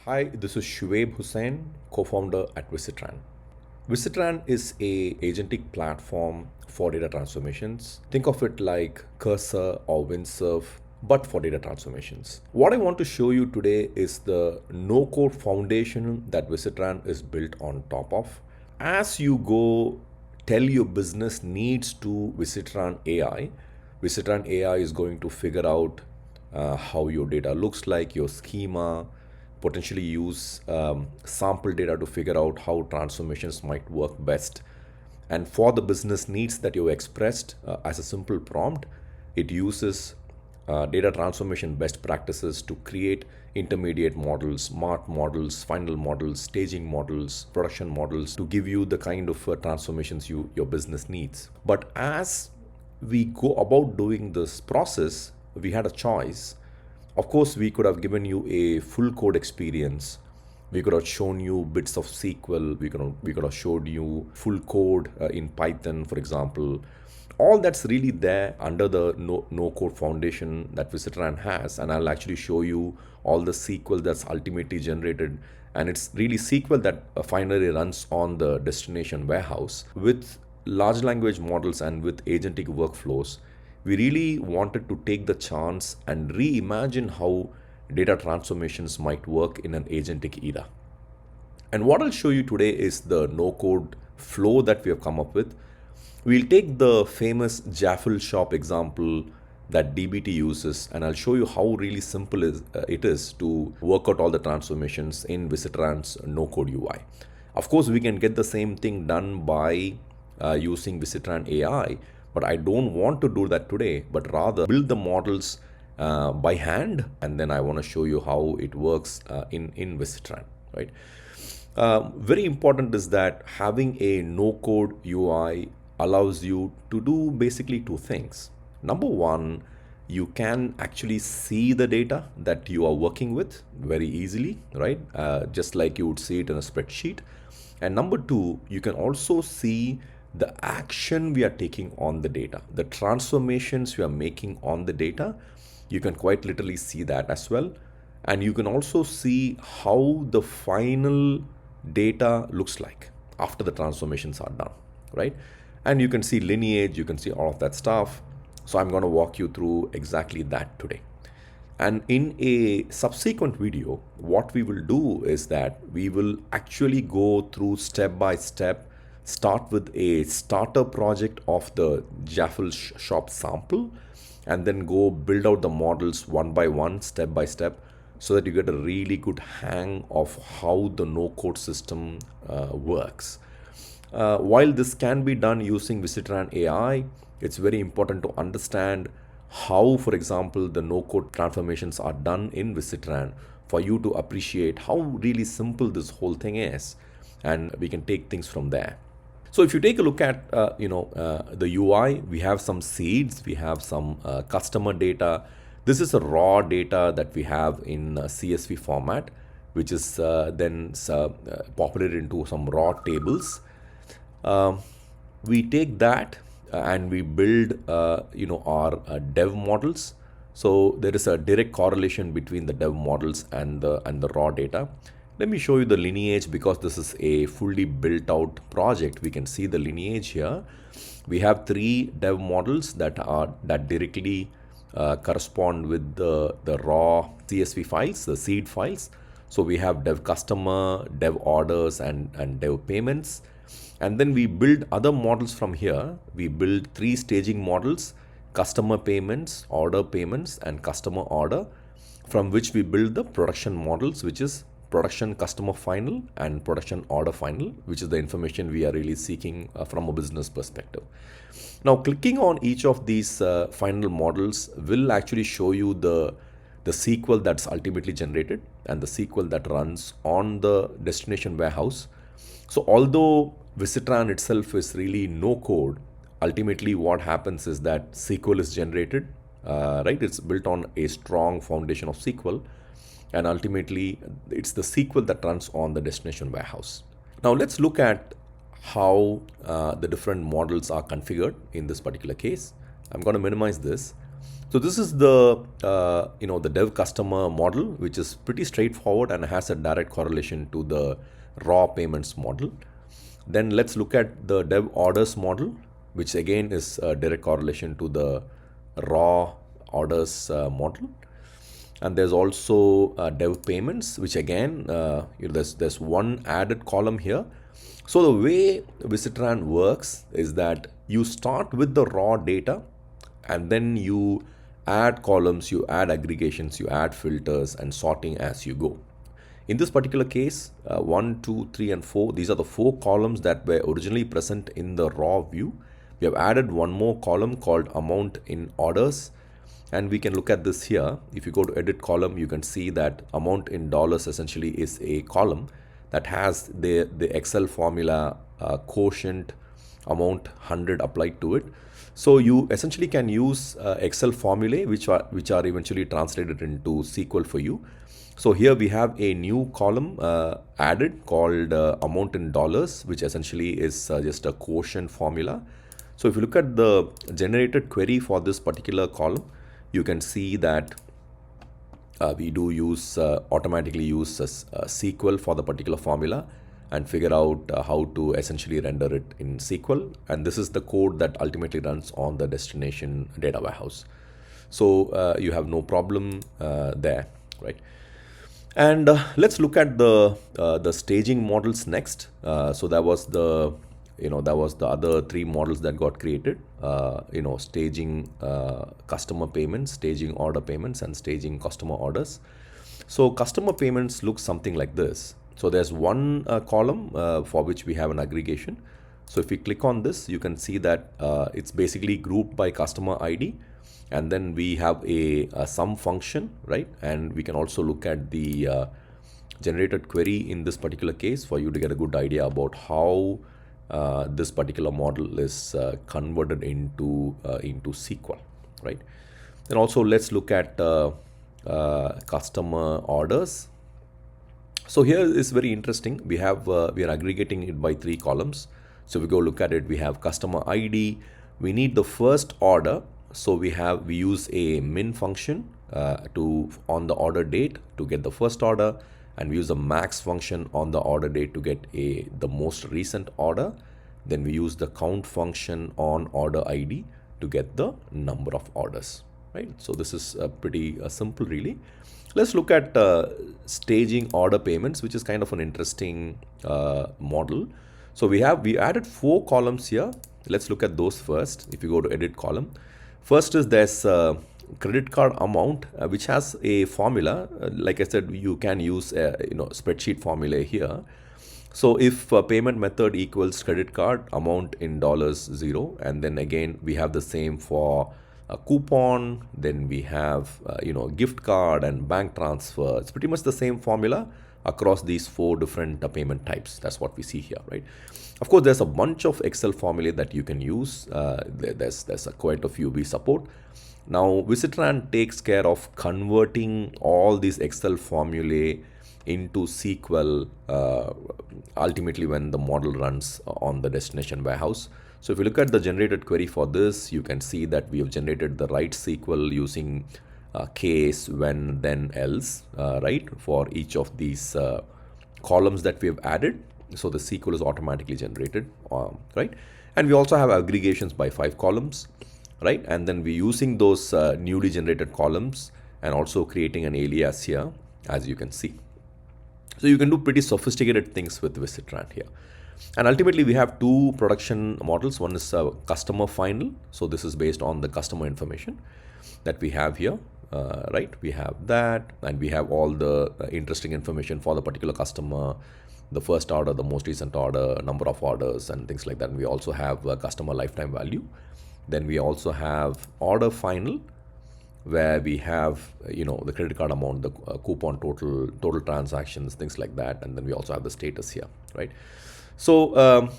Hi, this is Shuaib Hussain, co-founder at Visitran. Visitran is a agentic platform for data transformations. Think of it like Cursor or Windsurf, but for data transformations. What I want to show you today is the no-code foundation that Visitran is built on top of. As you go tell your business needs to Visitran AI, Visitran AI is going to figure out how your data looks like, your schema, potentially use sample data to figure out how transformations might work best. And for the business needs that you expressed as a simple prompt, it uses data transformation best practices to create intermediate models, smart models, final models, staging models, production models to give you the kind of transformations your business needs. But as we go about doing this process, we had a choice. Of course, we could have given you a full code experience. We could have shown you bits of SQL. We could have showed you full code in Python, for example. All that's really there under the no code foundation that Visitran has, and I'll actually show you all the SQL that's ultimately generated. And it's really SQL that finally runs on the destination warehouse with large language models and with agentic workflows. We really wanted to take the chance and reimagine how data transformations might work in an agentic era. And what I'll show you today is the no code flow that we have come up with. We'll take the famous Jaffle shop example that DBT uses, and I'll show you how really simple it is to work out all the transformations in Visitran's no code UI. Of course, we can get the same thing done by using Visitran AI, but I don't want to do that today, but rather build the models by hand, and then I want to show you how it works in Visitran, right? Very important is that having a no-code UI allows you to do basically two things. Number one, you can actually see the data that you are working with very easily, right? Just like you would see it in a spreadsheet. And number two, you can also see the action we are taking on the data, the transformations we are making on the data. You can quite literally see that as well. And you can also see how the final data looks like after the transformations are done, right? And you can see lineage, you can see all of that stuff. So I'm going to walk you through exactly that today. And in a subsequent video, what we will do is that we will actually go through step by step, start with a starter project of the Jaffle shop sample, and then go build out the models one by one, step by step, so that you get a really good hang of how the no-code system works. While this can be done using Visitran AI, it's very important to understand how, for example, the no-code transformations are done in Visitran for you to appreciate how really simple this whole thing is, and we can take things from there. So if you take a look at the UI, we have some seeds, we have some customer data. This is a raw data that we have in CSV format, which is then populated into some raw tables. We take that and we build our dev models. So there is a direct correlation between the dev models and the raw data. Let me show you the lineage because this is a fully built out project. We can see the lineage here. We have 3 dev models that directly correspond with the raw CSV files, the seed files. So we have dev customer, dev orders, and dev payments. And then we build other models from here. We build 3 staging models: customer payments, order payments, and customer order, from which we build the production models, which is production customer final and production order final, which is the information we are really seeking from a business perspective. Now, clicking on each of these final models will actually show you the SQL that's ultimately generated and the SQL that runs on the destination warehouse. So although Visitran itself is really no code, ultimately what happens is that SQL is generated, right? It's built on a strong foundation of SQL. And ultimately, it's the SQL that runs on the destination warehouse. Now, let's look at how the different models are configured in this particular case. I'm going to minimize this. So this is the the dev customer model, which is pretty straightforward and has a direct correlation to the raw payments model. Then let's look at the dev orders model, which again is a direct correlation to the raw orders model. And there's also dev payments, which again there's one added column here. So the way Visitran works is that you start with the raw data, and then you add columns, you add aggregations, you add filters and sorting as you go. In this particular case, 1, 2, 3, and 4, these are the 4 columns that were originally present in the raw view. We have added one more column called amount in orders, and we can look at this here. If you go to edit column, you can see that amount in dollars essentially is a column that has the Excel formula quotient amount 100 applied to it. So you essentially can use Excel formulae which are eventually translated into SQL for you. So here we have a new column added called amount in dollars, which essentially is just a quotient formula. So if you look at the generated query for this particular column, you can see that we do use automatically use SQL for the particular formula and figure out how to essentially render it in SQL. And this is the code that ultimately runs on the destination data warehouse. So you have no problem there, right? And let's look at the staging models next. So that was the other 3 models that got created. Staging customer payments, staging order payments, and staging customer orders. So customer payments look something like this. So there's one column for which we have an aggregation. So if we click on this, you can see that it's basically grouped by customer ID. And then we have a sum function, right? And we can also look at the generated query in this particular case for you to get a good idea about how this particular model is converted into SQL, right? Then also let's look at customer orders. So here is very interesting. We are aggregating it by 3 columns. So if we go look at it, we have customer ID. We need the first order. So we use a min function on the order date to get the first order, and we use a max function on the order date to get the most recent order. Then we use the count function on order ID to get the number of orders, right? So this is pretty simple really. Let's look at staging order payments, which is kind of an interesting model. So we added 4 columns here. Let's look at those first. If you go to edit column, first is there's credit card amount, which has a formula. Like I said, you can use spreadsheet formula here. So if payment method equals credit card amount in dollars 0, and then again we have the same for a coupon, then we have gift card and bank transfer. It's pretty much the same formula across these 4 different payment types. That's what we see here, right? Of course, there's a bunch of Excel formulae that you can use. There's quite a few we support. Now, Visitran takes care of converting all these Excel formulae into SQL ultimately when the model runs on the destination warehouse. So if you look at the generated query for this, you can see that we have generated the right SQL using case, when, then, else, right, for each of these columns that we have added. So the SQL is automatically generated, right? And we also have aggregations by 5 columns, right? And then we're using those newly generated columns and also creating an alias here, as you can see. So you can do pretty sophisticated things with Visitran here. And ultimately, we have 2 production models. One is customer final. So this is based on the customer information that we have here, right? We have that, and we have all the interesting information for the particular customer, the first order, the most recent order, number of orders, and things like that. And we also have customer lifetime value. Then we also have order final, where we have the credit card amount, the coupon total transactions, things like that. And then we also have the status here, right? So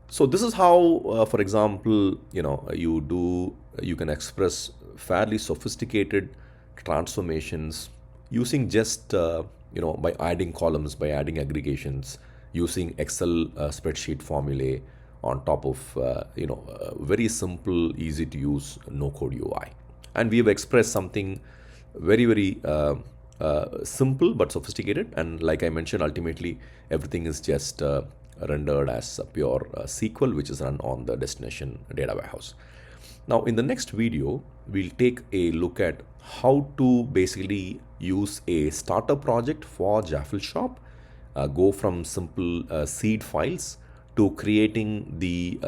so this is how for example you can express fairly sophisticated transformations using just by adding columns, by adding aggregations, using Excel spreadsheet formulae on top of very simple, easy to use no code UI. and we have expressed something very, very simple but sophisticated. And like I mentioned, ultimately everything is just rendered as a pure SQL, which is run on the destination data warehouse. Now, in the next video, we'll take a look at how to basically use a starter project for Jaffle Shop, go from simple seed files to creating the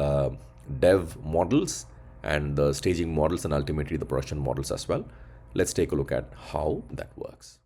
dev models and the staging models, and ultimately the production models as well. Let's take a look at how that works.